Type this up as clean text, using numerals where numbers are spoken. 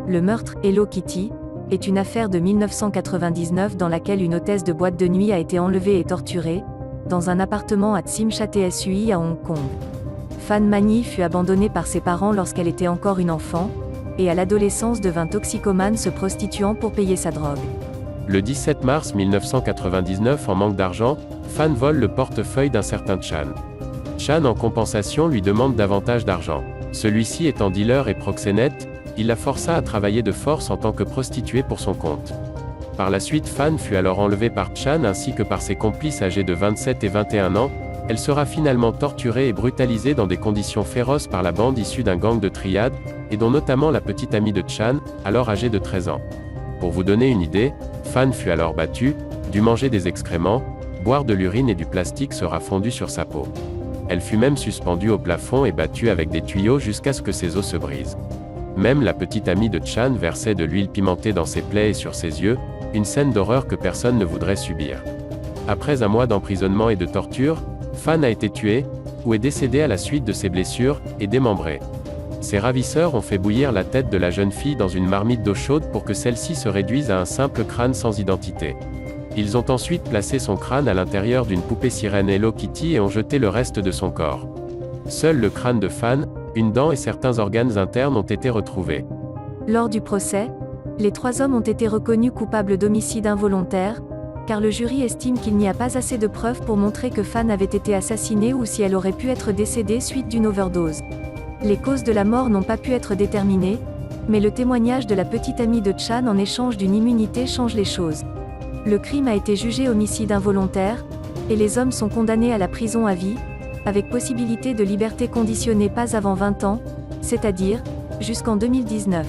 Le meurtre Hello Kitty est une affaire de 1999 dans laquelle une hôtesse de boîte de nuit a été enlevée et torturée, dans un appartement à Tsim Sha Tsui à Hong Kong. Fan Mani fut abandonnée par ses parents lorsqu'elle était encore une enfant, et à l'adolescence devint toxicomane se prostituant pour payer sa drogue. Le 17 mars 1999, en manque d'argent, Fan vole le portefeuille d'un certain Chan. Chan, en compensation, lui demande davantage d'argent. Celui-ci étant dealer et proxénète, il la força à travailler de force en tant que prostituée pour son compte. Par la suite, Fan fut alors enlevée par Chan ainsi que par ses complices âgés de 27 et 21 ans. Elle sera finalement torturée et brutalisée dans des conditions féroces par la bande issue d'un gang de triade, et dont notamment la petite amie de Chan, alors âgée de 13 ans. Pour vous donner une idée, Fan fut alors battue, dut manger des excréments, boire de l'urine et du plastique sera fondu sur sa peau. Elle fut même suspendue au plafond et battue avec des tuyaux jusqu'à ce que ses os se brisent. Même la petite amie de Chan versait de l'huile pimentée dans ses plaies et sur ses yeux, une scène d'horreur que personne ne voudrait subir. Après un mois d'emprisonnement et de torture, Fan a été tuée, ou est décédée à la suite de ses blessures, et démembrée. Ses ravisseurs ont fait bouillir la tête de la jeune fille dans une marmite d'eau chaude pour que celle-ci se réduise à un simple crâne sans identité. Ils ont ensuite placé son crâne à l'intérieur d'une poupée sirène Hello Kitty et ont jeté le reste de son corps. Seul le crâne de Fan, une dent et certains organes internes ont été retrouvés. Lors du procès, les 3 hommes ont été reconnus coupables d'homicide involontaire, car le jury estime qu'il n'y a pas assez de preuves pour montrer que Fan avait été assassinée ou si elle aurait pu être décédée suite d'une overdose. Les causes de la mort n'ont pas pu être déterminées, mais le témoignage de la petite amie de Chan en échange d'une immunité change les choses. Le crime a été jugé homicide involontaire, et les hommes sont condamnés à la prison à vie, avec possibilité de liberté conditionnée pas avant 20 ans, c'est-à-dire jusqu'en 2019.